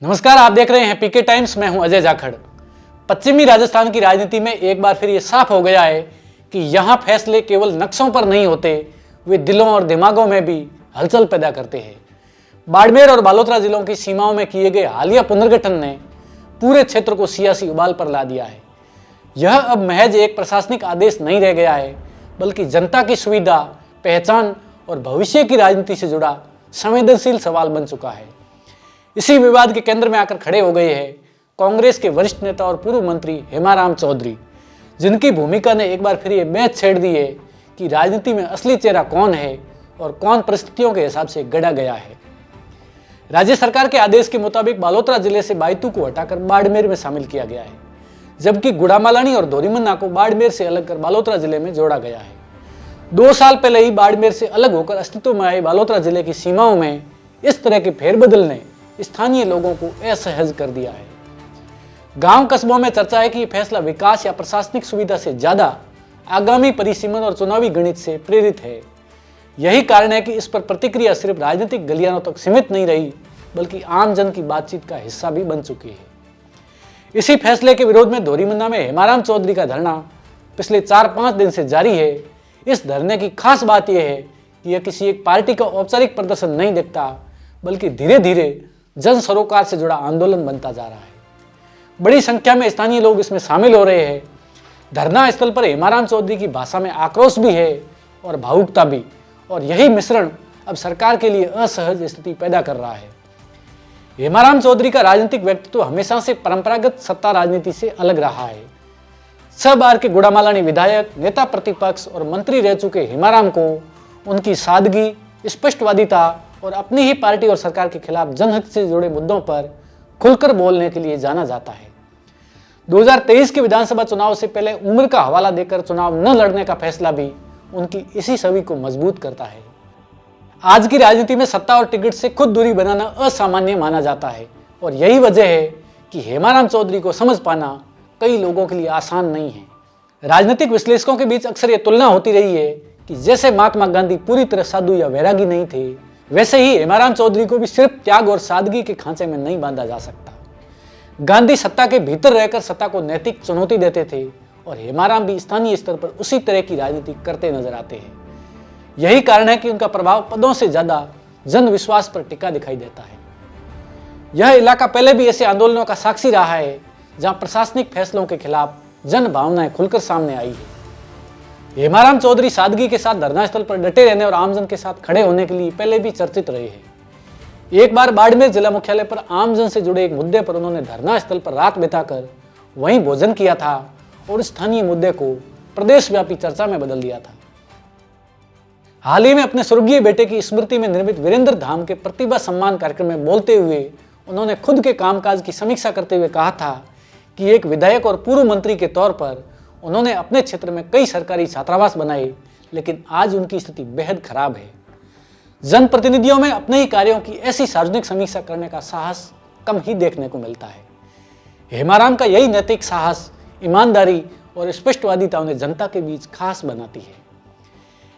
नमस्कार, आप देख रहे हैं पीके टाइम्स। मैं हूं अजय जाखड़। पश्चिमी राजस्थान की राजनीति में एक बार फिर ये साफ हो गया है कि यहां फैसले केवल नक्शों पर नहीं होते, वे दिलों और दिमागों में भी हलचल पैदा करते हैं। बाड़मेर और बालोतरा जिलों की सीमाओं में किए गए हालिया पुनर्गठन ने पूरे क्षेत्र को सियासी उबाल पर ला दिया है। यह अब महज एक प्रशासनिक आदेश नहीं रह गया है, बल्कि जनता की सुविधा, पहचान और भविष्य की राजनीति से जुड़ा संवेदनशील सवाल बन चुका है। इसी विवाद के केंद्र में आकर खड़े हो गए हैं कांग्रेस के वरिष्ठ नेता और पूर्व मंत्री हेमाराम चौधरी, जिनकी भूमिका ने एक बार फिर ये मैच छेड़ दी है कि राजनीति में असली चेहरा कौन है और कौन परिस्थितियों के हिसाब से गढ़ा गया है। राज्य सरकार के आदेश के मुताबिक बालोतरा जिले से बायतू को हटाकर बाड़मेर में शामिल किया गया है, जबकि गुड़ामालानी और धोरीमन्ना को बाड़मेर से अलग कर बालोतरा जिले में जोड़ा गया है। 2 साल पहले ही बाड़मेर से अलग होकर अस्तित्व में आए बालोतरा जिले की सीमाओं में इस तरह के फेरबदल ने स्थानीय लोगों को असहज कर दिया है। गांव कस्बों में चर्चा है कि यह फैसला विकास या प्रशासनिक सुविधा से ज्यादा आगामी परिसीमन और चुनावी गणित से प्रेरित है। यही कारण है कि इस पर प्रतिक्रिया सिर्फ राजनीतिक गलियारों तक सीमित नहीं रही, बल्कि आम जन की बातचीत का हिस्सा भी बन चुकी है। इसी फैसले के विरोध में धोरीमन्ना में हेमाराम चौधरी का धरना पिछले 4-5 दिन से जारी है। इस धरने की खास बात यह है कि यह किसी एक पार्टी का औपचारिक प्रदर्शन नहीं दिखता, बल्कि धीरे धीरे जन सरोकार से जुड़ा आंदोलन बनता जा रहा है। बड़ी संख्या में स्थानीय लोग इसमें शामिल हो रहे हैं। धरना स्थल पर हेमाराम चौधरी की भाषा में आक्रोश भी है और भावुकता भी, और यही मिश्रण अब सरकार के लिए असहज स्थिति पैदा कर रहा है। हेमाराम चौधरी का राजनीतिक व्यक्तित्व हमेशा से परंपरागत सत्ता राजनीति से अलग रहा है। 6 बार के गुड़ामालानी विधायक, नेता प्रतिपक्ष और मंत्री रह चुके हेमाराम को उनकी सादगी, स्पष्टवादिता और अपनी ही पार्टी और सरकार के खिलाफ जनहित से जुड़े मुद्दों पर खुलकर बोलने के लिए जाना जाता है। 2023 के विधानसभा चुनाव से पहले उम्र का हवाला देकर चुनाव न लड़ने का फैसला भी उनकी इसी छवि को मजबूत करता है। आज की राजनीति में सत्ता और टिकट से खुद दूरी बनाना असामान्य माना जाता है, और यही वजह है कि हेमाराम चौधरी को समझ पाना कई लोगों के लिए आसान नहीं है। राजनीतिक विश्लेषकों के बीच अक्सर यह तुलना होती रही है कि जैसे महात्मा गांधी पूरी तरह साधु या वैरागी नहीं थे, वैसे ही हेमाराम चौधरी को भी सिर्फ त्याग और सादगी के खांचे में नहीं बांधा जा सकता। गांधी सत्ता के भीतर रहकर सत्ता को नैतिक चुनौती देते थे, और हेमाराम भी स्थानीय स्तर पर उसी तरह की राजनीति करते नजर आते हैं। यही कारण है कि उनका प्रभाव पदों से ज्यादा जन विश्वास पर टिका दिखाई देता है। यह इलाका पहले भी ऐसे आंदोलनों का साक्षी रहा है, जहां प्रशासनिक फैसलों के खिलाफ जन भावनाएं खुलकर सामने आई है। हेमाराम चौधरी सादगी के साथ धरना स्थल पर डटे रहने और आमजन के साथ खड़े होने के लिए पहले भी चर्चित रहे हैं। एक बार बाड़मेर जिला मुख्यालय पर आमजन से जुड़े एक मुद्दे पर उन्होंने धरना स्थल पर रात बिताकर वहीं भोजन किया था और स्थानीय मुद्दे को प्रदेशव्यापी चर्चा में बदल दिया था। हाल ही में अपने स्वर्गीय बेटे की स्मृति में निर्मित वीरेंद्र धाम के प्रतिभा सम्मान कार्यक्रम में बोलते हुए उन्होंने खुद के कामकाज की समीक्षा करते हुए कहा था कि एक विधायक और पूर्व मंत्री के तौर पर उन्होंने अपने क्षेत्र में कई सरकारी छात्रावास बनाए, लेकिन आज उनकी स्थिति बेहद खराब है। जनप्रतिनिधियों में अपने ही कार्यों की ऐसी सार्वजनिक समीक्षा करने का साहस कम ही देखने को मिलता है। हेमाराम का यही नैतिक साहस, ईमानदारी और स्पष्टवादिता उन्हें जनता के बीच खास बनाती है।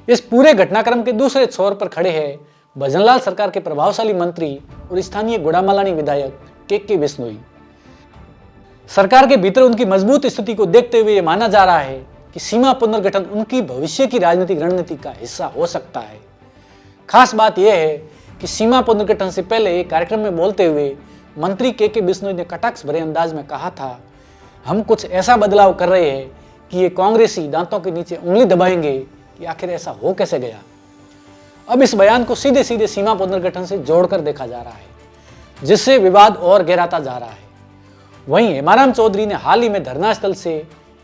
इस पूरे घटनाक्रम के दूसरे छोर पर खड़े हैं भजनलाल सरकार के प्रभावशाली मंत्री और स्थानीय गुड़ामालानी विधायक के बिश्नोई। सरकार के भीतर उनकी मजबूत स्थिति को देखते हुए यह माना जा रहा है कि सीमा पुनर्गठन उनकी भविष्य की राजनीतिक रणनीति का हिस्सा हो सकता है। खास बात यह है कि सीमा पुनर्गठन से पहले एक कार्यक्रम में बोलते हुए मंत्री के बिश्नोई ने कटाक्ष भरे अंदाज में कहा था, हम कुछ ऐसा बदलाव कर रहे हैं कि ये कांग्रेसी दांतों के नीचे उंगली दबाएंगे कि आखिर ऐसा हो कैसे गया। अब इस बयान को सीधे सीधे सीमा पुनर्गठन से जोड़कर देखा जा रहा है, जिससे विवाद और गहराता जा रहा है। वहीं हेमाराम चौधरी ने हाल ही में धरना स्थल से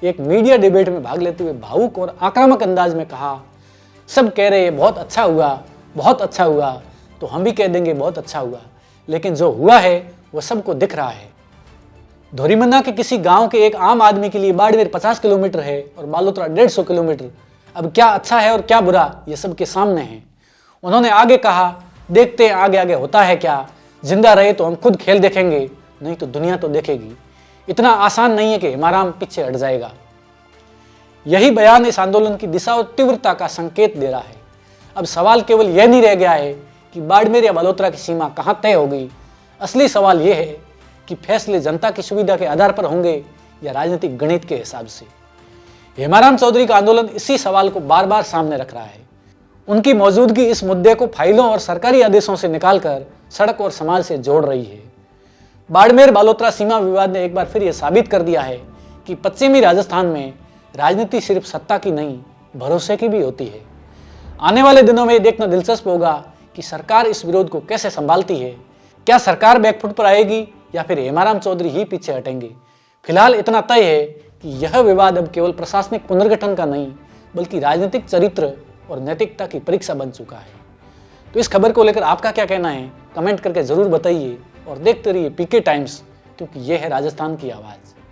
एक मीडिया डिबेट में भाग लेते हुए भावुक और आक्रामक अंदाज में कहा, सब कह रहे हैं बहुत अच्छा हुआ, बहुत अच्छा हुआ, तो हम भी कह देंगे बहुत अच्छा हुआ, लेकिन जो हुआ है वो सबको दिख रहा है। धोरीमन्ना के किसी गांव के एक आम आदमी के लिए बाड़मेर 50 किलोमीटर है और बालोतरा 150 किलोमीटर। अब क्या अच्छा है और क्या बुरा, ये सबके सामने है। उन्होंने आगे कहा, देखते हैं आगे आगे होता है क्या, जिंदा रहे तो हम खुद खेल देखेंगे, नहीं तो दुनिया तो देखेगी। इतना आसान नहीं है कि हेमाराम पीछे हट जाएगा। यही बयान इस आंदोलन की दिशा और तीव्रता का संकेत दे रहा है। अब सवाल केवल यह नहीं रह गया है कि बाड़मेर या बालोतरा की सीमा कहां तय हो गई। असली सवाल यह है कि फैसले जनता की सुविधा के आधार पर होंगे या राजनीतिक गणित के हिसाब से। हेमाराम चौधरी का आंदोलन इसी सवाल को बार बार सामने रख रहा है। उनकी मौजूदगी इस मुद्दे को फाइलों और सरकारी आदेशों से निकालकर सड़क और समाज से जोड़ रही है। बाड़मेर बालोतरा सीमा विवाद ने एक बार फिर यह साबित कर दिया है कि पश्चिमी राजस्थान में राजनीति सिर्फ सत्ता की नहीं, भरोसे की भी होती है। आने वाले दिनों में देखना दिलचस्प होगा कि सरकार इस विरोध को कैसे संभालती है। क्या सरकार बैकफुट पर आएगी या फिर हेमाराम चौधरी ही पीछे हटेंगे? फिलहाल इतना तय है कि यह विवाद अब केवल प्रशासनिक पुनर्गठन का नहीं, बल्कि राजनीतिक चरित्र और नैतिकता की परीक्षा बन चुका है। तो इस खबर को लेकर आपका क्या कहना है, कमेंट करके जरूर बताइए और देखते रहिए पीके टाइम्स, क्योंकि यह है राजस्थान की आवाज़।